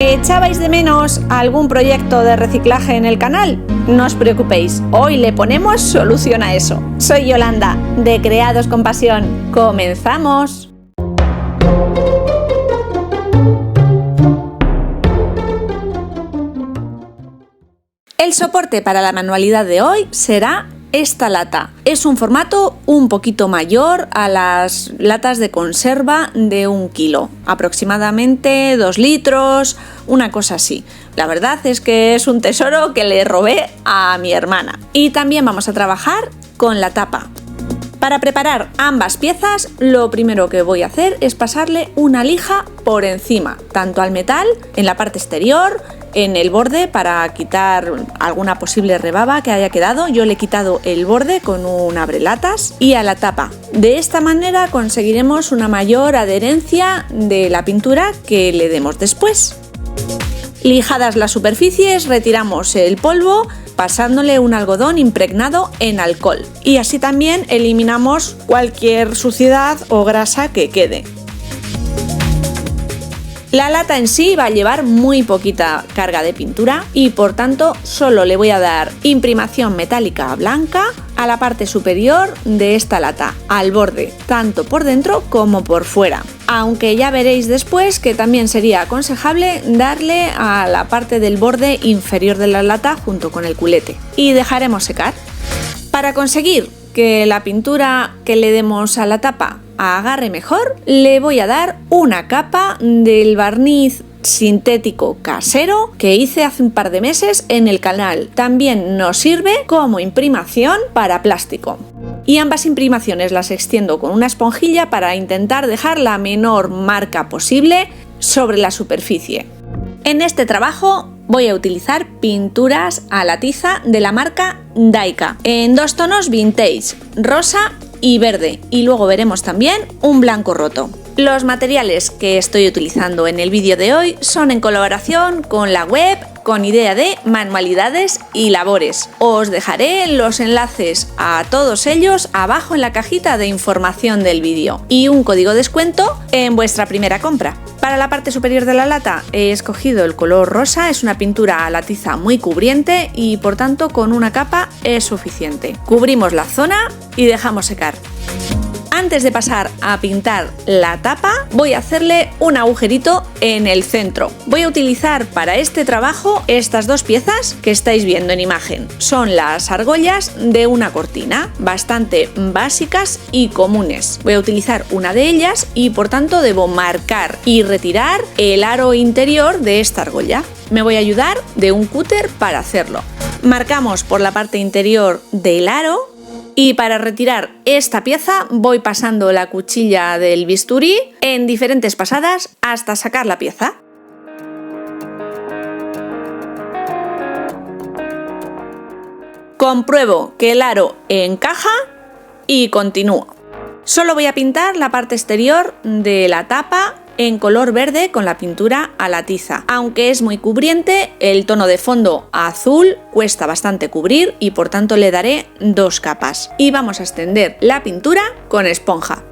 ¿Echabais de menos algún proyecto de reciclaje en el canal? No os preocupéis, hoy le ponemos solución a eso. Soy Yolanda, de Creados con Pasión. ¡Comenzamos! El soporte para la manualidad de hoy será esta lata. Es un formato un poquito mayor a las latas de conserva de 1 kilo, aproximadamente 2 litros, una cosa así. La verdad es que es un tesoro que le robé a mi hermana. Y también vamos a trabajar con la tapa. Para preparar ambas piezas, lo primero que voy a hacer es pasarle una lija por encima, tanto al metal, en la parte exterior, en el borde para quitar alguna posible rebaba que haya quedado. Yo le he quitado el borde con un abrelatas y a la tapa. De esta manera conseguiremos una mayor adherencia de la pintura que le demos después. Lijadas las superficies, retiramos el polvo pasándole un algodón impregnado en alcohol y así también eliminamos cualquier suciedad o grasa que quede. La lata en sí va a llevar muy poquita carga de pintura y por tanto solo le voy a dar imprimación metálica blanca a la parte superior de esta lata, al borde, tanto por dentro como por fuera. Aunque ya veréis después que también sería aconsejable darle a la parte del borde inferior de la lata junto con el culete. Y dejaremos secar. Para conseguir que la pintura que le demos a la tapa agarre mejor, le voy a dar una capa del barniz sintético casero que hice hace un par de meses en el canal. También nos sirve como imprimación para plástico. Y ambas imprimaciones las extiendo con una esponjilla para intentar dejar la menor marca posible sobre la superficie. En este trabajo voy a utilizar pinturas a la tiza de la marca Daika en 2 tonos vintage, rosa y verde, y luego veremos también un blanco roto. Los materiales que estoy utilizando en el vídeo de hoy son en colaboración con la web con idea de manualidades y labores. Os dejaré los enlaces a todos ellos abajo en la cajita de información del vídeo y un código de descuento en vuestra primera compra. Para la parte superior de la lata he escogido el color rosa, es una pintura a la tiza muy cubriente y por tanto con una capa es suficiente. Cubrimos la zona y dejamos secar. Antes de pasar a pintar la tapa, voy a hacerle un agujerito en el centro. Voy a utilizar para este trabajo estas 2 piezas que estáis viendo en imagen. Son las argollas de una cortina, bastante básicas y comunes. Voy a utilizar una de ellas y por tanto debo marcar y retirar el aro interior de esta argolla. Me voy a ayudar de un cúter para hacerlo. Marcamos por la parte interior del aro. Y para retirar esta pieza voy pasando la cuchilla del bisturí en diferentes pasadas hasta sacar la pieza. Compruebo que el aro encaja y continúo. Solo voy a pintar la parte exterior de la tapa en color verde con la pintura a la tiza. Aunque es muy cubriente, el tono de fondo azul cuesta bastante cubrir y por tanto le daré 2 capas. Y vamos a extender la pintura con esponja.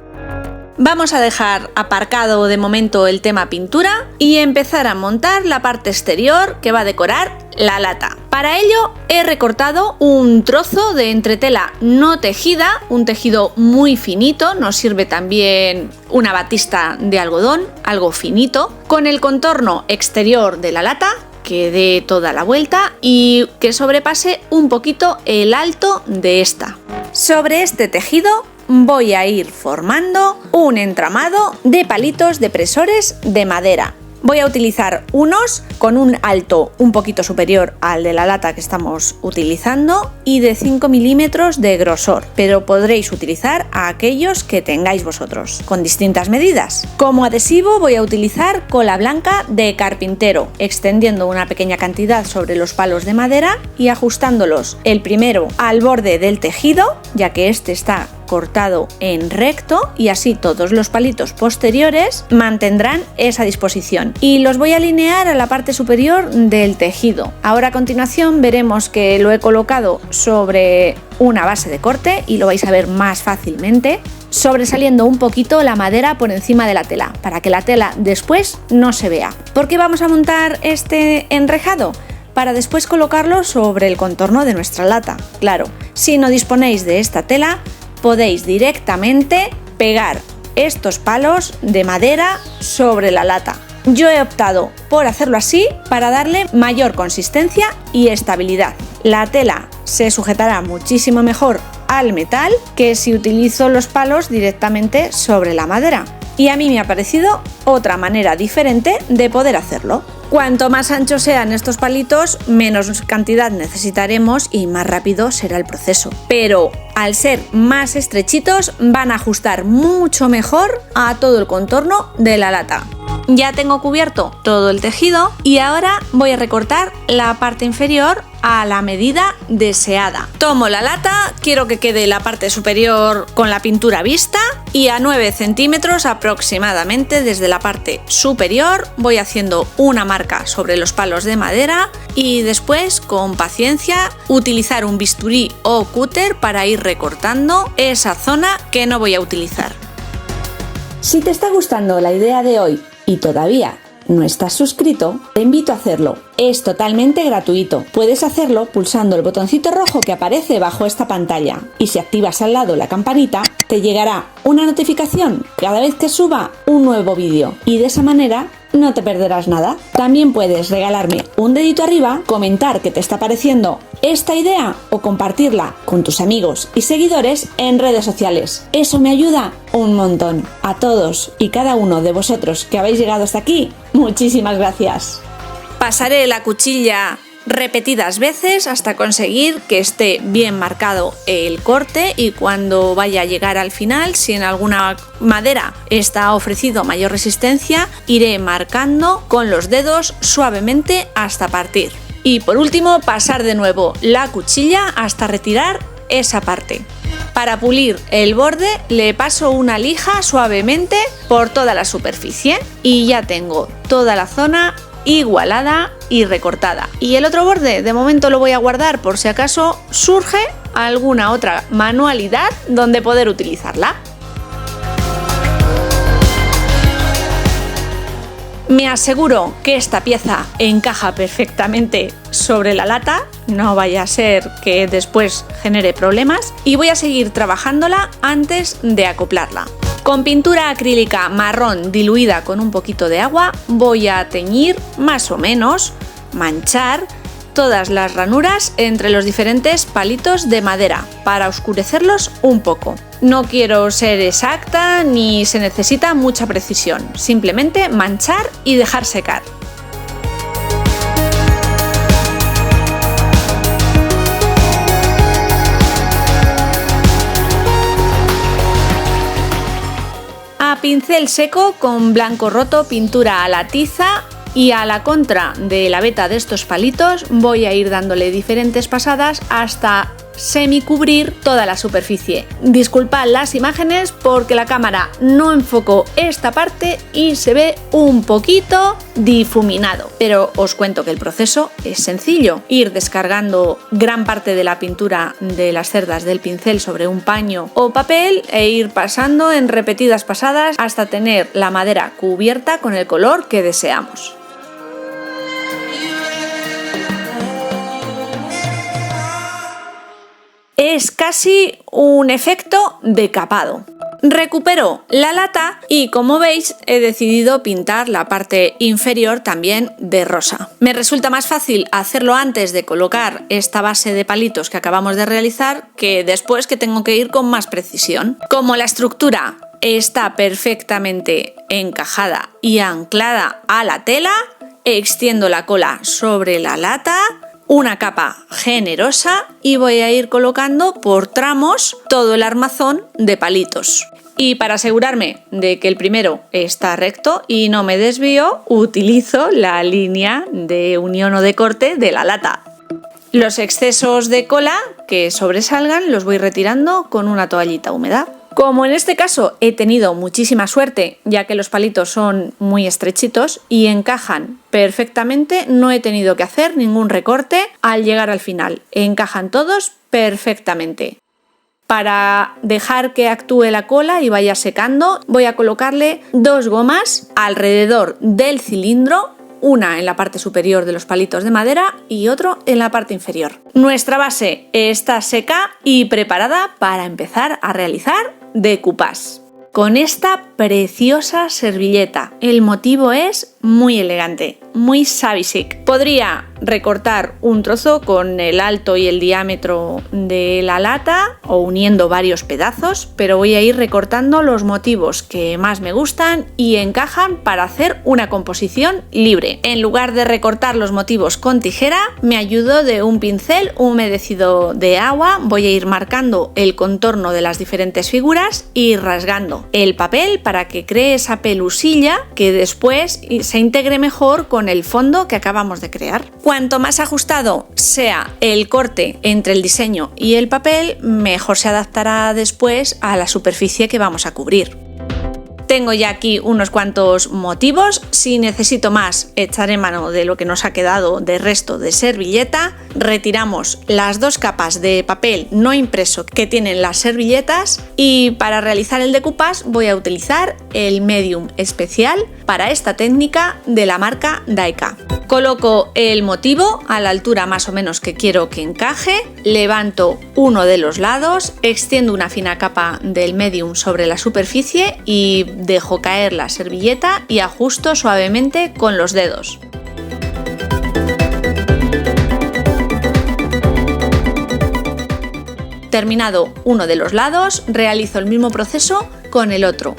Vamos a dejar aparcado de momento el tema pintura y empezar a montar la parte exterior que va a decorar la lata. Para ello he recortado un trozo de entretela no tejida, un tejido muy finito, nos sirve también una batista de algodón, algo finito, con el contorno exterior de la lata que dé toda la vuelta y que sobrepase un poquito el alto de esta. Sobre este tejido voy a ir formando un entramado de palitos depresores de madera. Voy a utilizar unos con un alto un poquito superior al de la lata que estamos utilizando y de 5 milímetros de grosor, pero podréis utilizar a aquellos que tengáis vosotros, con distintas medidas. Como adhesivo voy a utilizar cola blanca de carpintero, extendiendo una pequeña cantidad sobre los palos de madera y ajustándolos el primero al borde del tejido, ya que este está cortado en recto y así todos los palitos posteriores mantendrán esa disposición. Y los voy a alinear a la parte parte superior del tejido. Ahora a continuación veremos que lo he colocado sobre una base de corte y lo vais a ver más fácilmente, sobresaliendo un poquito la madera por encima de la tela, para que la tela después no se vea. ¿Por qué vamos a montar este enrejado? Para después colocarlo sobre el contorno de nuestra lata. Claro, si no disponéis de esta tela, podéis directamente pegar estos palos de madera sobre la lata. Yo he optado por hacerlo así para darle mayor consistencia y estabilidad. La tela se sujetará muchísimo mejor al metal que si utilizo los palos directamente sobre la madera. Y a mí me ha parecido otra manera diferente de poder hacerlo. Cuanto más anchos sean estos palitos, menos cantidad necesitaremos y más rápido será el proceso. Pero al ser más estrechitos, van a ajustar mucho mejor a todo el contorno de la lata. Ya tengo cubierto todo el tejido y ahora voy a recortar la parte inferior a la medida deseada. Tomo la lata, quiero que quede la parte superior con la pintura vista y a 9 centímetros aproximadamente desde la parte superior voy haciendo una marca sobre los palos de madera y después con paciencia utilizar un bisturí o cúter para ir recortando esa zona que no voy a utilizar. Si te está gustando la idea de hoy y todavía no estás suscrito, te invito a hacerlo. Es totalmente gratuito. Puedes hacerlo pulsando el botoncito rojo que aparece bajo esta pantalla. Y si activas al lado la campanita, te llegará una notificación cada vez que suba un nuevo vídeo. Y de esa manera no te perderás nada. También puedes regalarme un dedito arriba, comentar qué te está pareciendo esta idea o compartirla con tus amigos y seguidores en redes sociales. Eso me ayuda un montón. A todos y cada uno de vosotros que habéis llegado hasta aquí, muchísimas gracias. Pasaré la cuchilla repetidas veces hasta conseguir que esté bien marcado el corte y cuando vaya a llegar al final, si en alguna madera está ofrecido mayor resistencia, iré marcando con los dedos suavemente hasta partir. Y por último, pasar de nuevo la cuchilla hasta retirar esa parte. Para pulir el borde le paso una lija suavemente por toda la superficie y ya tengo toda la zona igualada y recortada. Y el otro borde de momento lo voy a guardar por si acaso surge alguna otra manualidad donde poder utilizarla. Me aseguro que esta pieza encaja perfectamente sobre la lata, no vaya a ser que después genere problemas, y voy a seguir trabajándola antes de acoplarla. Con pintura acrílica marrón diluida con un poquito de agua voy a teñir más o menos, manchar todas las ranuras entre los diferentes palitos de madera para oscurecerlos un poco. No quiero ser exacta ni se necesita mucha precisión, simplemente manchar y dejar secar. A pincel seco con blanco roto, pintura a la tiza y a la contra de la veta de estos palitos voy a ir dándole diferentes pasadas hasta semicubrir toda la superficie. Disculpad las imágenes porque la cámara no enfocó esta parte y se ve un poquito difuminado, pero os cuento que el proceso es sencillo: ir descargando gran parte de la pintura de las cerdas del pincel sobre un paño o papel e ir pasando en repetidas pasadas hasta tener la madera cubierta con el color que deseamos. Es casi un efecto decapado. Recupero la lata y, como veis, he decidido pintar la parte inferior también de rosa. Me resulta más fácil hacerlo antes de colocar esta base de palitos que acabamos de realizar que después, que tengo que ir con más precisión. Como la estructura está perfectamente encajada y anclada a la tela, extiendo la cola sobre la lata, una capa generosa, y voy a ir colocando por tramos todo el armazón de palitos. Y para asegurarme de que el primero está recto y no me desvío, utilizo la línea de unión o de corte de la lata. Los excesos de cola que sobresalgan los voy retirando con una toallita húmeda. Como en este caso he tenido muchísima suerte, ya que los palitos son muy estrechitos y encajan perfectamente, no he tenido que hacer ningún recorte al llegar al final. Encajan todos perfectamente. Para dejar que actúe la cola y vaya secando, voy a colocarle 2 gomas alrededor del cilindro, una en la parte superior de los palitos de madera y otro en la parte inferior. Nuestra base está seca y preparada para empezar a realizar decoupage con esta preciosa servilleta. El motivo es muy elegante, muy shabby chic. Podría recortar un trozo con el alto y el diámetro de la lata o uniendo varios pedazos, pero voy a ir recortando los motivos que más me gustan y encajan para hacer una composición libre. En lugar de recortar los motivos con tijera, me ayudo de un pincel humedecido de agua. Voy a ir marcando el contorno de las diferentes figuras y rasgando el papel para que cree esa pelusilla que después se integre mejor con el fondo que acabamos de crear. Cuanto más ajustado sea el corte entre el diseño y el papel, mejor se adaptará después a la superficie que vamos a cubrir. Tengo ya aquí unos cuantos motivos. Si necesito más, echaré mano de lo que nos ha quedado de resto de servilleta. Retiramos las 2 capas de papel no impreso que tienen las servilletas y para realizar el decoupage voy a utilizar el medium especial para esta técnica de la marca Daika. Coloco el motivo a la altura más o menos que quiero que encaje, levanto uno de los lados, extiendo una fina capa del medium sobre la superficie y dejo caer la servilleta y ajusto suavemente con los dedos. Terminado uno de los lados, realizo el mismo proceso con el otro.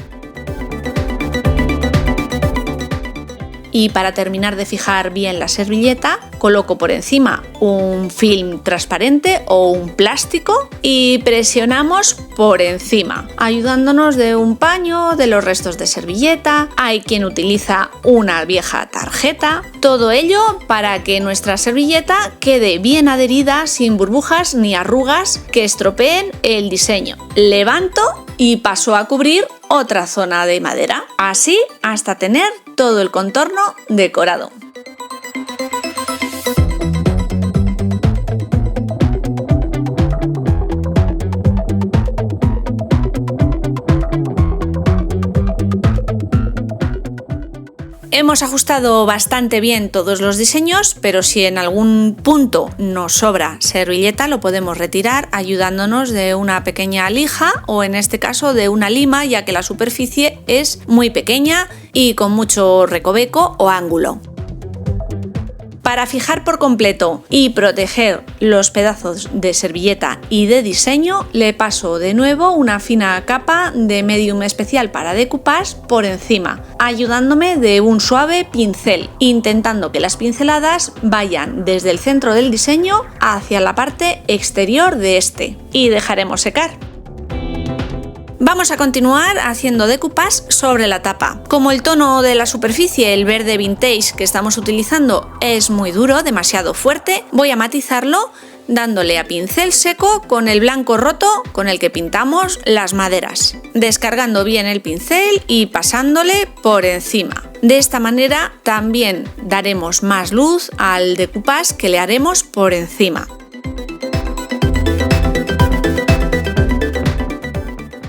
Y para terminar de fijar bien la servilleta, coloco por encima un film transparente o un plástico y presionamos por encima, ayudándonos de un paño, de los restos de servilleta. Hay quien utiliza una vieja tarjeta. Todo ello para que nuestra servilleta quede bien adherida, sin burbujas ni arrugas que estropeen el diseño. Levanto y paso a cubrir otra zona de madera, así hasta tener todo el contorno decorado. Hemos ajustado bastante bien todos los diseños, pero si en algún punto nos sobra servilleta lo podemos retirar ayudándonos de una pequeña lija o en este caso de una lima, ya que la superficie es muy pequeña y con mucho recoveco o ángulo. Para fijar por completo y proteger los pedazos de servilleta y de diseño, le paso de nuevo una fina capa de medium especial para decoupage por encima, ayudándome de un suave pincel, intentando que las pinceladas vayan desde el centro del diseño hacia la parte exterior de este, y dejaremos secar. Vamos a continuar haciendo decoupage sobre la tapa. Como el tono de la superficie, el verde vintage que estamos utilizando, es muy duro, demasiado fuerte, voy a matizarlo dándole a pincel seco con el blanco roto con el que pintamos las maderas, descargando bien el pincel y pasándole por encima. De esta manera también daremos más luz al decoupage que le haremos por encima.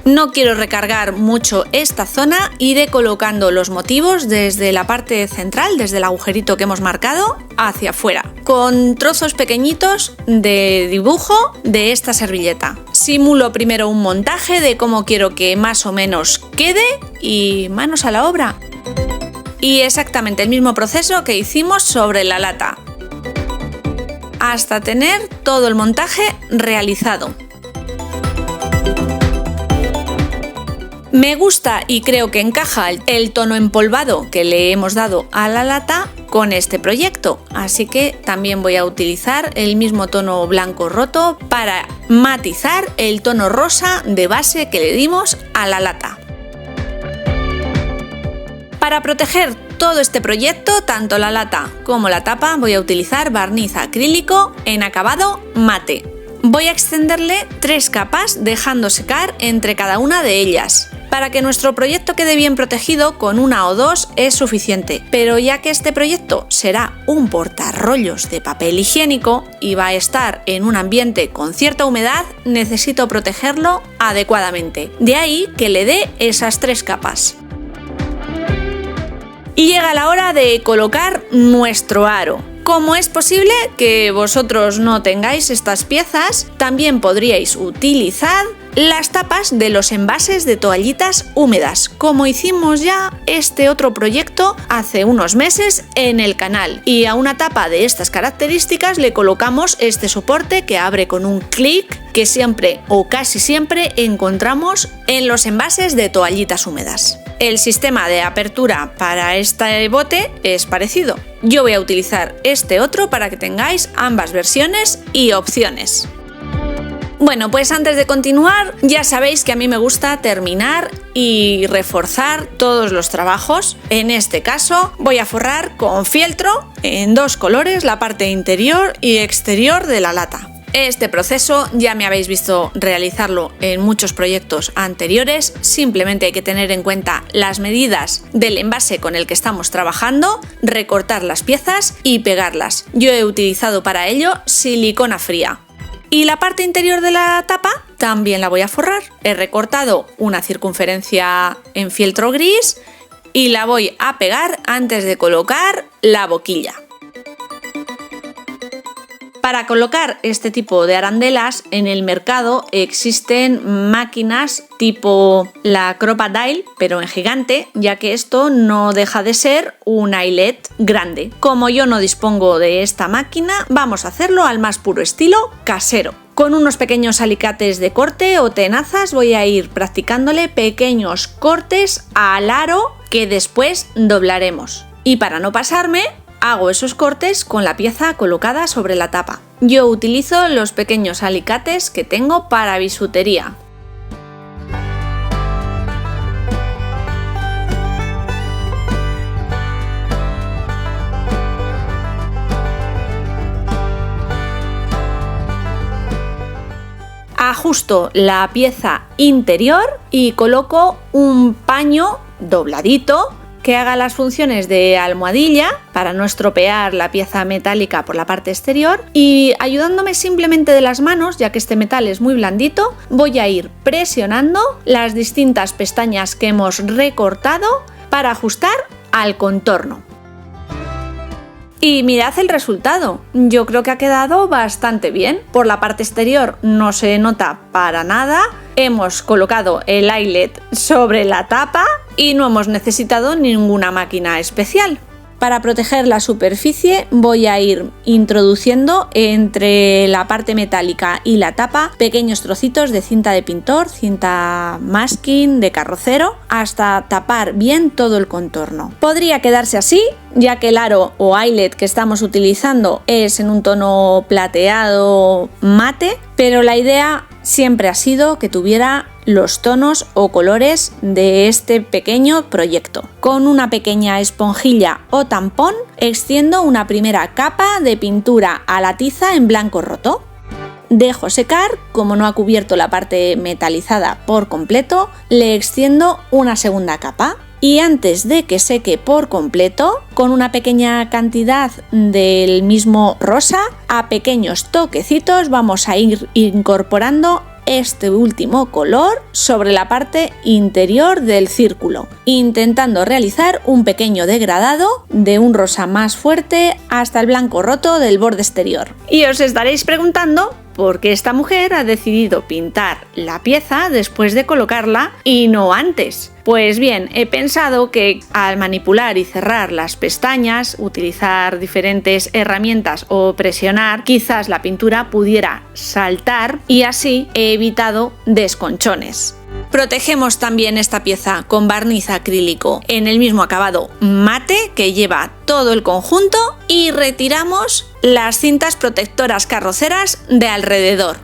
No quiero recargar mucho esta zona, iré colocando los motivos desde la parte central, desde el agujerito que hemos marcado, hacia afuera, con trozos pequeñitos de dibujo de esta servilleta. Simulo primero un montaje de cómo quiero que más o menos quede y manos a la obra. Y exactamente el mismo proceso que hicimos sobre la lata, hasta tener todo el montaje realizado. Me gusta y creo que encaja el tono empolvado que le hemos dado a la lata con este proyecto, así que también voy a utilizar el mismo tono blanco roto para matizar el tono rosa de base que le dimos a la lata. Para proteger todo este proyecto, tanto la lata como la tapa, voy a utilizar barniz acrílico en acabado mate. voy a extenderle 3 capas dejando secar entre cada una de ellas. Para que nuestro proyecto quede bien protegido, con 1 o 2 es suficiente, pero ya que este proyecto será un portarrollos de papel higiénico y va a estar en un ambiente con cierta humedad, necesito protegerlo adecuadamente. De ahí que le dé esas 3 capas. Y llega la hora de colocar nuestro aro. Como es posible que vosotros no tengáis estas piezas, también podríais utilizar las tapas de los envases de toallitas húmedas, como hicimos ya este otro proyecto hace unos meses en el canal. Y a una tapa de estas características le colocamos este soporte que abre con un clic, que siempre o casi siempre encontramos en los envases de toallitas húmedas. El sistema de apertura para este bote es parecido. Yo voy a utilizar este otro para que tengáis ambas versiones y opciones. Bueno, pues antes de continuar, ya sabéis que a mí me gusta terminar y reforzar todos los trabajos. En este caso voy a forrar con fieltro en 2 colores la parte interior y exterior de la lata. Este proceso ya me habéis visto realizarlo en muchos proyectos anteriores, simplemente hay que tener en cuenta las medidas del envase con el que estamos trabajando, recortar las piezas y pegarlas. Yo he utilizado para ello silicona fría. Y la parte interior de la tapa también la voy a forrar. He recortado una circunferencia en fieltro gris y la voy a pegar antes de colocar la boquilla. Para colocar este tipo de arandelas en el mercado existen máquinas tipo la Crop-A-Dile, pero en gigante, ya que esto no deja de ser un eyelet grande. Como yo no dispongo de esta máquina, vamos a hacerlo al más puro estilo casero. Con unos pequeños alicates de corte o tenazas voy a ir practicándole pequeños cortes al aro que después doblaremos. Y para no pasarme, hago esos cortes con la pieza colocada sobre la tapa. Yo utilizo los pequeños alicates que tengo para bisutería. Ajusto la pieza interior y coloco un paño dobladito que haga las funciones de almohadilla para no estropear la pieza metálica por la parte exterior, y ayudándome simplemente de las manos, ya que este metal es muy blandito, voy a ir presionando las distintas pestañas que hemos recortado para ajustar al contorno. Y mirad el resultado, yo creo que ha quedado bastante bien. Por la parte exterior no se nota para nada, hemos colocado el eyelet sobre la tapa y no hemos necesitado ninguna máquina especial. Para proteger la superficie voy a ir introduciendo entre la parte metálica y la tapa pequeños trocitos de cinta de pintor, cinta masking de carrocero, hasta tapar bien todo el contorno. Podría quedarse así, ya que el aro o eyelet que estamos utilizando es en un tono plateado mate, pero la idea siempre ha sido que tuviera los tonos o colores de este pequeño proyecto. Con una pequeña esponjilla o tampón extiendo una primera capa de pintura a la tiza en blanco roto. Dejo secar, como no ha cubierto la parte metalizada por completo, le extiendo una segunda capa. Y antes de que seque por completo, con una pequeña cantidad del mismo rosa, a pequeños toquecitos vamos a ir incorporando este último color sobre la parte interior del círculo, intentando realizar un pequeño degradado de un rosa más fuerte hasta el blanco roto del borde exterior. Y os estaréis preguntando por qué esta mujer ha decidido pintar la pieza después de colocarla y no antes. Pues bien, he pensado que al manipular y cerrar las pestañas, utilizar diferentes herramientas o presionar, quizás la pintura pudiera saltar y así he evitado desconchones. Protegemos también esta pieza con barniz acrílico en el mismo acabado mate que lleva todo el conjunto y retiramos las cintas protectoras carroceras de alrededor.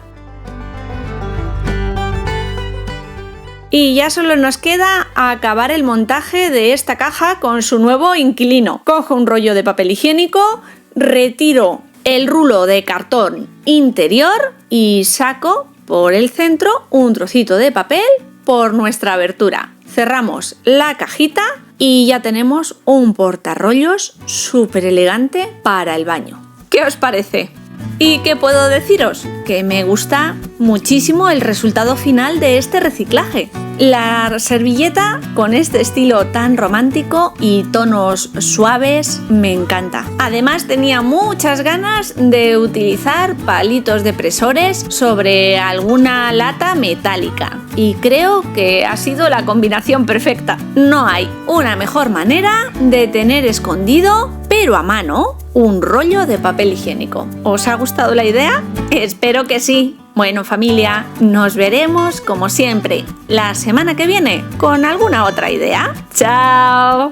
Y ya solo nos queda acabar el montaje de esta caja con su nuevo inquilino. Cojo un rollo de papel higiénico, retiro el rulo de cartón interior y saco por el centro un trocito de papel por nuestra abertura. Cerramos la cajita y ya tenemos un portarrollos súper elegante para el baño. ¿Qué os parece? ¿Y qué puedo deciros? Que me gusta muchísimo el resultado final de este reciclaje. La servilleta con este estilo tan romántico y tonos suaves me encanta. Además tenía muchas ganas de utilizar palitos depresores sobre alguna lata metálica y creo que ha sido la combinación perfecta. No hay una mejor manera de tener escondido, pero a mano, un rollo de papel higiénico. ¿Os ha gustado la idea? Espero que sí. Bueno, familia, nos veremos como siempre la semana que viene con alguna otra idea. ¡Chao!